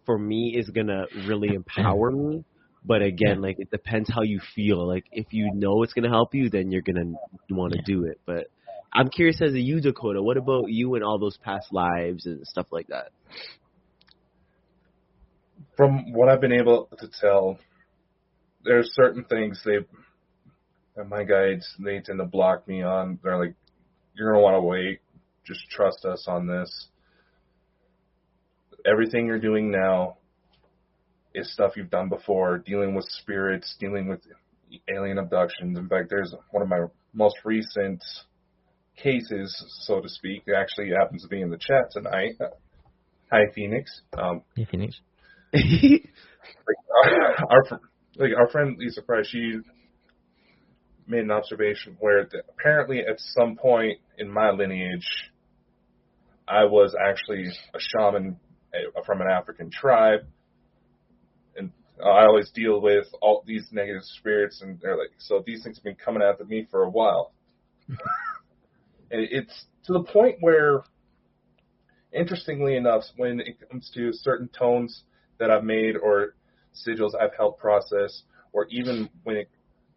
for me is gonna really empower me. But again, like, it depends how you feel. Like, if you know it's gonna help you, then you're gonna want to do it. But I'm curious as a you, Dakota. What about you and all those past lives and stuff like that? From what I've been able to tell, there's certain things that my guides, they tend to block me on. They're like, you're going to want to wait. Just trust us on this. Everything you're doing now is stuff you've done before, dealing with spirits, dealing with alien abductions. In fact, there's one of my most recent cases, so to speak. It actually happens to be in the chat tonight. Hi, Phoenix. Hey, Phoenix. Our friend Lisa Price, she made an observation where apparently at some point in my lineage, I was actually a shaman from an African tribe, and I always deal with all these negative spirits, and they're like, so these things have been coming after me for a while. And it's to the point where, interestingly enough, when it comes to certain tones that I've made or sigils I've helped process, or even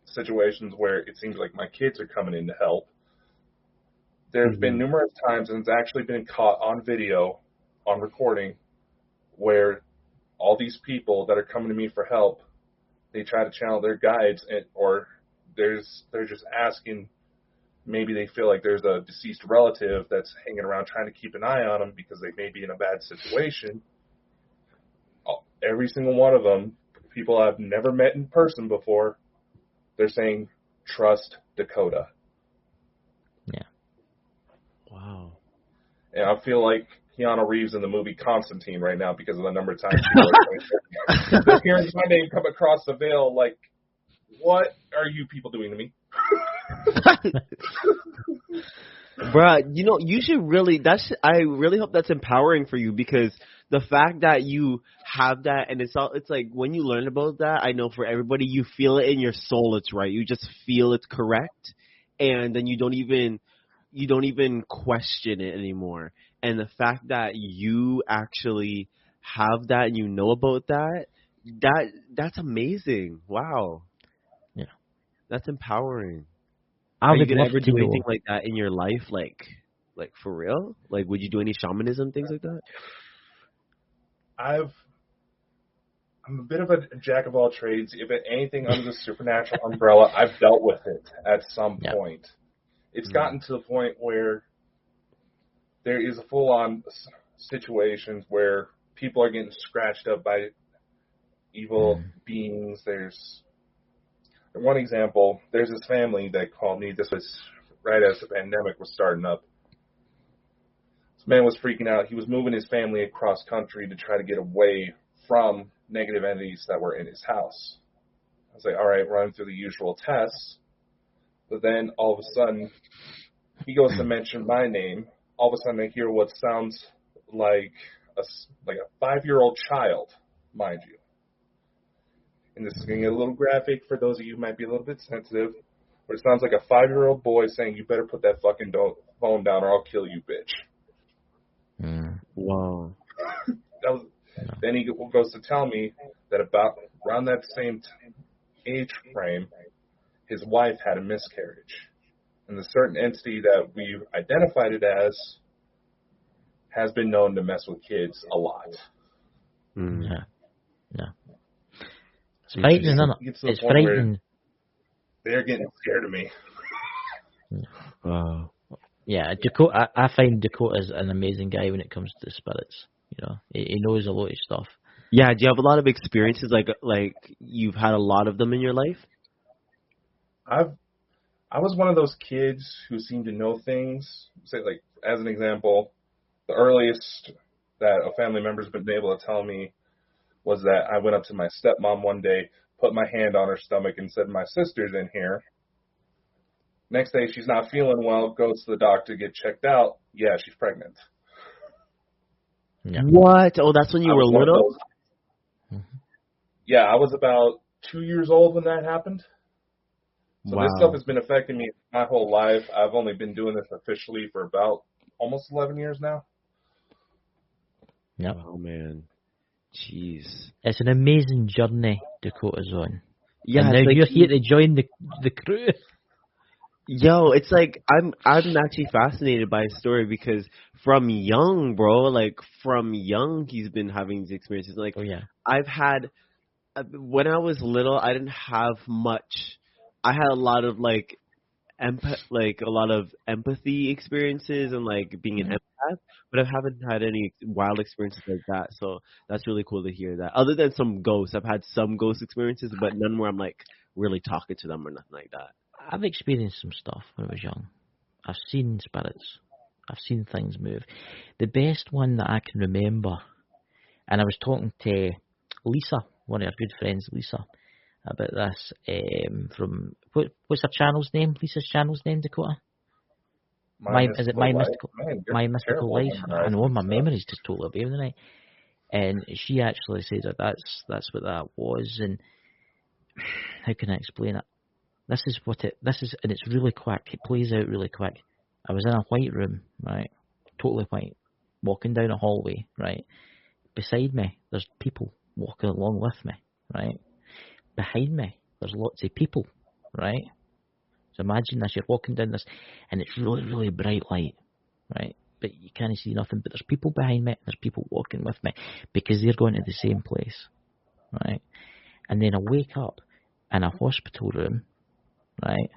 situations where it seems like my kids are coming in to help, there's been numerous times, and it's actually been caught on video, on recording, where all these people that are coming to me for help, they try to channel their guides, or they're just asking. Maybe they feel like there's a deceased relative that's hanging around trying to keep an eye on them because they may be in a bad situation. Every single one of them, people I've never met in person before, they're saying, trust Dakota. Yeah. Wow. And I feel like Keanu Reeves in the movie Constantine right now because of the number of times people are they're hearing my name come across the veil, like, what are you people doing to me? Bruh, you should really, I really hope that's empowering for you, because the fact that you have that, and it's like when you learn about that, I know for everybody, you feel it in your soul, it's right. You just feel it's correct, and then you don't even question it anymore. And the fact that you actually have that and you know about that's amazing. Wow. Yeah. That's empowering. I Are you would gonna love ever to do know. anything like that in your life, like for real? Like, would you do any shamanism, things like that? I'm a bit of a jack of all trades. If anything under the supernatural umbrella, I've dealt with it at some point. It's gotten to the point where there is a full-on situations where people are getting scratched up by evil beings. There's one example. There's this family that called me. This was right as the pandemic was starting up. This man was freaking out. He was moving his family across country to try to get away from negative entities that were in his house. I was like, all right, running through the usual tests. But then all of a sudden, he goes to mention my name. All of a sudden, I hear what sounds like a 5-year-old child, mind you. And this is going to get a little graphic for those of you who might be a little bit sensitive. But it sounds like a 5-year-old boy saying, you better put that fucking phone down or I'll kill you, bitch. Wow. Then he goes to tell me that about around that same age frame, his wife had a miscarriage. And the certain entity that we've identified it as has been known to mess with kids a lot. Yeah. It's frightening, isn't it? It's frightening. They're getting scared of me. Wow. Yeah, Dakota. I find Dakota's an amazing guy when it comes to spirits. He knows a lot of stuff. Yeah, do you have a lot of experiences, like you've had a lot of them in your life? I was one of those kids who seemed to know things. Say, like, as an example, the earliest that a family member's been able to tell me was that I went up to my stepmom one day, put my hand on her stomach and said, my sister's in here. Next day, she's not feeling well, goes to the doctor, get checked out. Yeah, she's pregnant. Yeah. What? Oh, that's when you were little? Yeah, I was about 2 years old when that happened. So Wow. this stuff has been affecting me my whole life. I've only been doing this officially for about almost 11 years now. Yep. Oh, man. Jeez. It's an amazing journey Dakota's on. Yeah, and now like you're here to join the crew. Yo, it's like I'm actually fascinated by his story because from young, bro, he's been having these experiences. Like, oh yeah, I've had when I was little, I didn't have much. I had a lot of a lot of empathy experiences and like being an empath, but I haven't had any wild experiences like that. So that's really cool to hear that. Other than some ghosts, I've had some ghost experiences, but none where I'm like really talking to them or nothing like that. I've experienced some stuff when I was young. I've seen spirits. I've seen things move. The best one that I can remember, and I was talking to Lisa, one of our good friends, Lisa, about this from what's her channel's name? Lisa's channel's name, Dakota. My Mystical Life. I know my memory's just totally away tonight. And she actually said that that's what that was. And how can I explain it? This is, and it's really quick. It plays out really quick. I was in a white room, right, totally white, walking down a hallway, right. Beside me, there's people walking along with me, right. Behind me, there's lots of people, right. So imagine this, you're walking down this, and it's really, really bright light, right. But you can't see nothing. But there's people behind me, and there's people walking with me because they're going to the same place, right. And then I wake up in a hospital room, right,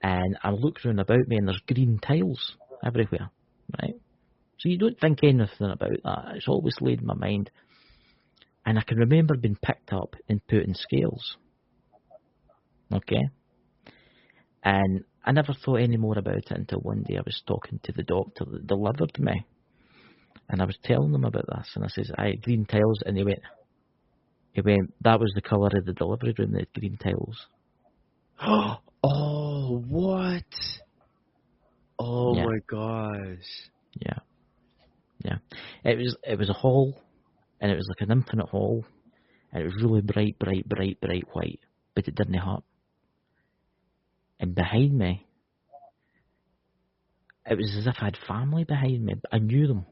and I look round about me and there's green tiles everywhere, right, so you don't think anything about that. It's always laid in my mind. And I can remember being picked up and put in scales, okay, and I never thought any more about it until one day I was talking to the doctor that delivered me, and I was telling them about this, and I says, I had green tiles, and he went, that was the colour of the delivery room, the green tiles. Oh, what? Oh, yeah. My gosh. Yeah. It was a hall, and it was like an infinite hall, and it was really bright white, but it didn't hurt. And behind me, it was as if I had family behind me. I knew them,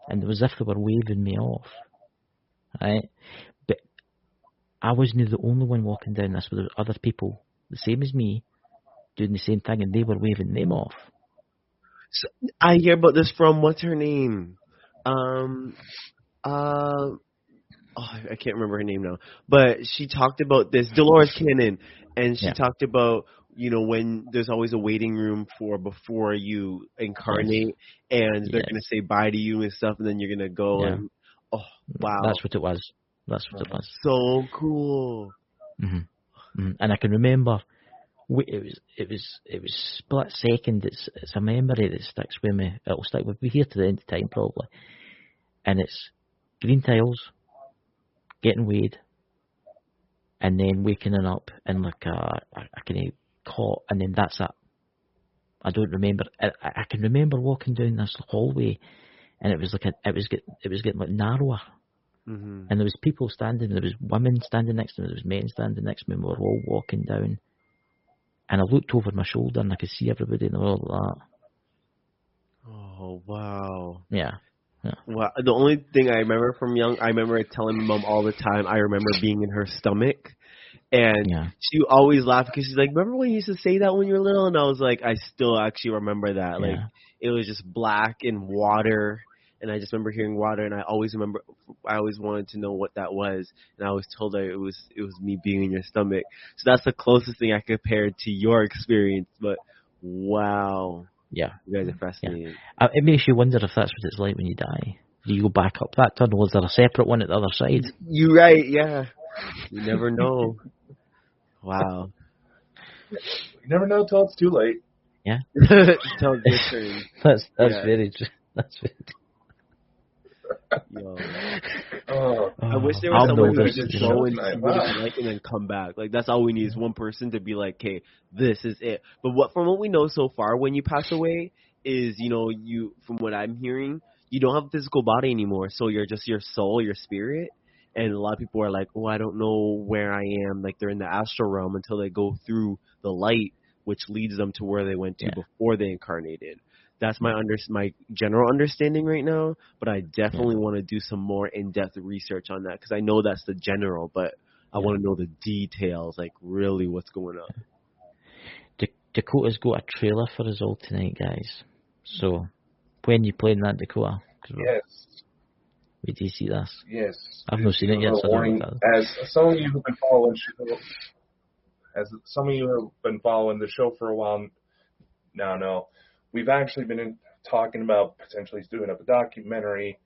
and it was as if they were waving me off, right? But I wasn't the only one walking down this, but there were other people, the same as me, doing the same thing, and they were waving them off. So, I hear about this from, what's her name? I can't remember her name now. But she talked about this, Dolores Cannon, and she talked about, when there's always a waiting room before you incarnate, and they're going to say bye to you and stuff, and then you're going to go and, oh, wow. That's what it was. So cool. Mm-hmm. Mm-hmm. And I can remember, it was split second. It's a memory that sticks with me. It'll stick with me here to the end of time probably. And it's green tiles, getting weighed, and then waking up in like a kind of cot, and then that's it. I don't remember. I can remember walking down this hallway, and it was getting like narrower. Mm-hmm. And there was people standing, there was women standing next to me, there was men standing next to me, and we were all walking down. And I looked over my shoulder and I could see everybody and all that. Oh, wow. Yeah. Well, the only thing I remember from young, I remember telling my mom all the time, I remember being in her stomach. And she always laughed because she's like, remember when you used to say that when you were little? And I was like, I still actually remember that. Like, it was just black and water. And I just remember hearing water, and I always wanted to know what that was, and I always told her it was me being in your stomach. So that's the closest thing I compared to your experience. But wow, you guys are fascinating. Yeah. It makes you wonder if that's what it's like when you die. Do you go back up that tunnel? Is there a separate one at the other side? You're right. Yeah, you never know. Wow, you never know till it's too late. Yeah, till it's your turn. That's very true. That's very true. Yo. Oh, I wish there was I'll someone know who this, could just you know. go and see what it's like and then come back. Like, that's all we need is one person to be like, okay, this is it. But from what we know so far, when you pass away, is, you, from what I'm hearing, you don't have a physical body anymore. So you're just your soul, your spirit. And a lot of people are like, oh, I don't know where I am. Like, they're in the astral realm until they go through the light, which leads them to where they went to before they incarnated. That's my general understanding right now, but I definitely want to do some more in-depth research on that because I know that's the general, but I want to know the details, like really what's going on. Dakota's got a trailer for us all tonight, guys. So, when you playing that, Dakota? yes. Wait till you see this. Yes. I've not seen it yet, so I don't know. As some of you who've been following the show for a while now know, we've actually been talking about potentially doing up a documentary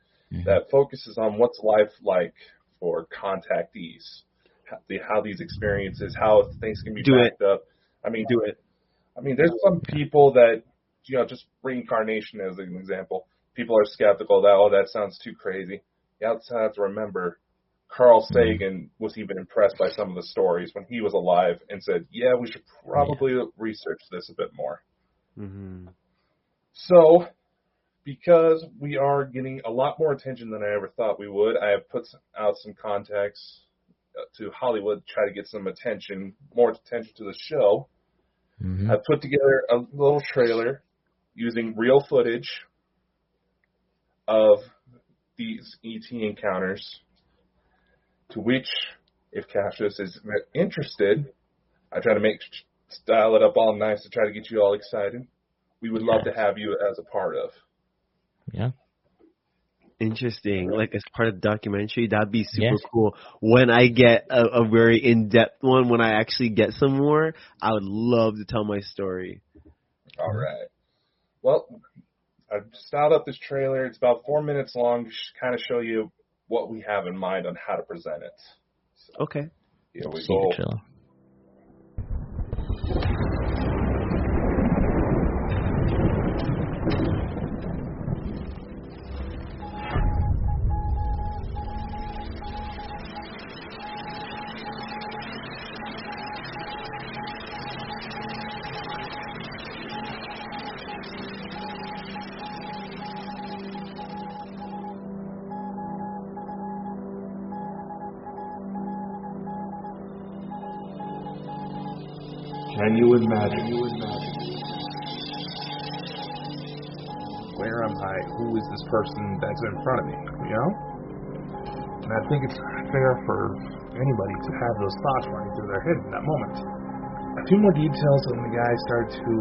that focuses on what's life like for contactees, how these experiences, how things can be backed up. I mean, there's some people that, just reincarnation as an example. People are skeptical that sounds too crazy. You also have to remember, Carl Sagan was even impressed by some of the stories when he was alive and said, yeah, we should probably research this a bit more. Mm-hmm. So, because we are getting a lot more attention than I ever thought we would, I have put out some contacts to Hollywood to try to get some more attention to the show. Mm-hmm. I've put together a little trailer using real footage of these ET encounters, to which, if Cassius is interested, I try to style it up all nice to try to get you all excited. We would love to have you as a part of. Yeah. Interesting. Like, as part of the documentary, that'd be super cool. When I get a very in-depth one, when I actually get some more, I would love to tell my story. All right. Well, I've styled up this trailer. It's about 4 minutes long to kind of show you what we have in mind on how to present it. So, okay. Here we See go. the trailer. Can you imagine? Where am I? Who is this person that's in front of me? And I think it's fair for anybody to have those thoughts running through their head in that moment. A few more details when the guy started to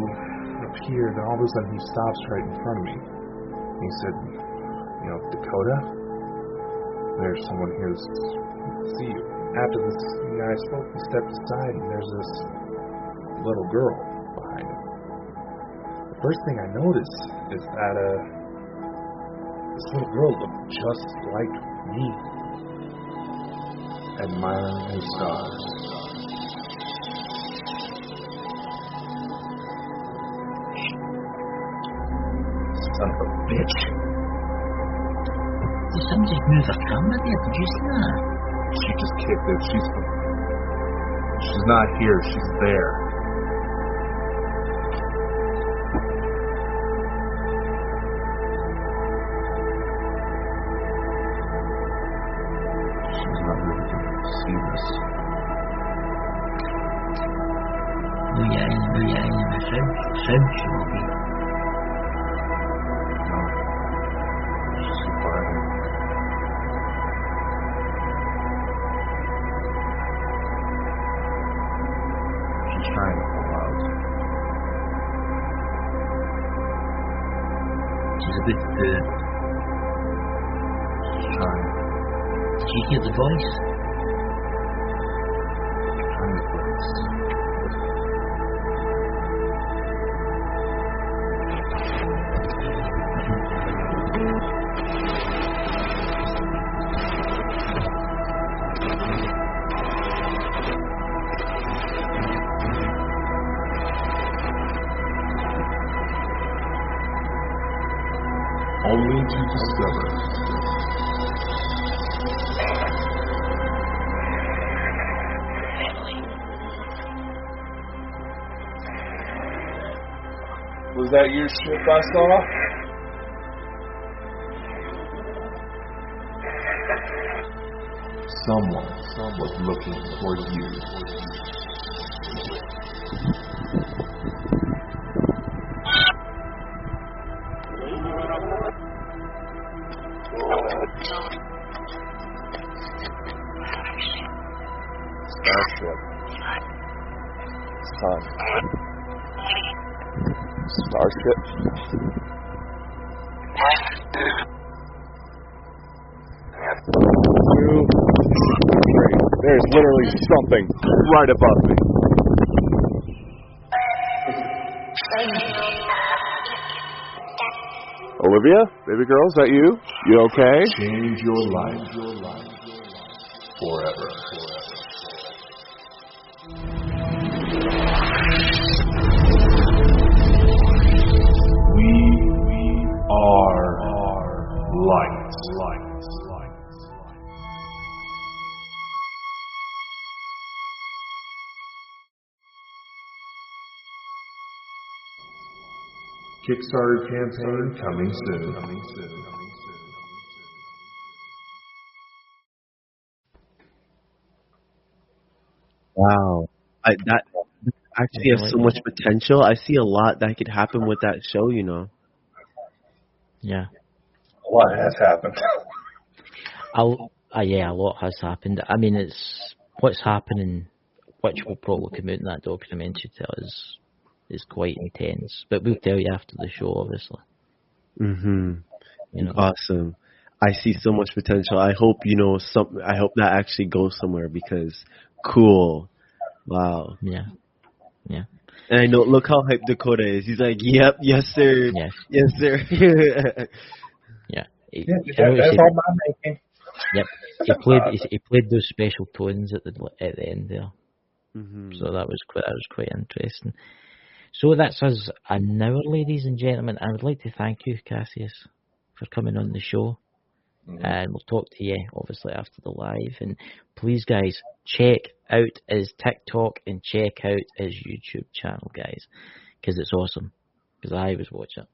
appear, then all of a sudden he stops right in front of me. He said, Dakota, there's someone here to see you. After this guy spoke, he stepped aside, and there's this little girl behind him. The first thing I noticed is that this little girl looked just like me, admiring his stars. Son of a bitch. Did somebody move a camera there? Did you see that? She just kicked it. She's not here. She's there. Did you hear the voice? Only to discover Was that your ship I saw? Someone was looking for you. Starship. Sun. Starship. There's literally something right above me. Olivia, baby girl, is that you? You okay? Change your life forever. We are light. Kickstarter campaign coming soon. Wow. That actually has so much potential. I see a lot that could happen with that show, you know. Yeah. A lot has happened. Yeah, a lot has happened. I mean, it's what's happening, which will probably come out in that documentary tell us is quite intense. But we'll tell you after the show, obviously. Mhm. You know. Awesome. I see so much potential. I hope I hope that actually goes somewhere because cool. Wow. Yeah. And I know, look how hyped Dakota is. He's like, yep, yes sir, yes sir. Yeah. That's all my making. Yep. He played those special tones at the end there. Mm-hmm. So that was quite interesting. So that's us an hour, ladies and gentlemen. I would like to thank you, Cassius, for coming on the show. Mm-hmm. And we'll talk to you, obviously, after the live. And please, guys, check out his TikTok and check out his YouTube channel, guys, because it's awesome. Because I always watch it.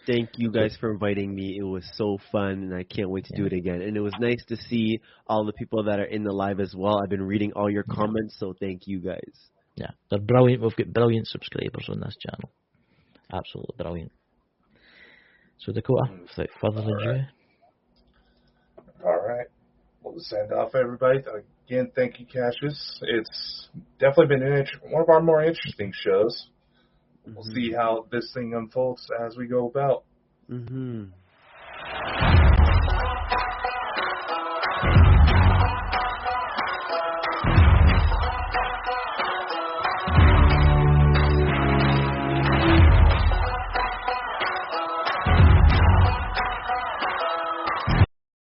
Thank you guys for inviting me. It was so fun, and I can't wait to do it again. And it was nice to see all the people that are in the live as well. I've been reading all your comments, so thank you guys. Yeah, they're brilliant. We've got brilliant subscribers on this channel. Absolutely brilliant. So, Dakota, without further ado. All right. Well, to send off, everybody, again, thank you, Cassius. It's definitely been one of our more interesting shows. We'll see how this thing unfolds as we go about. Mm-hmm.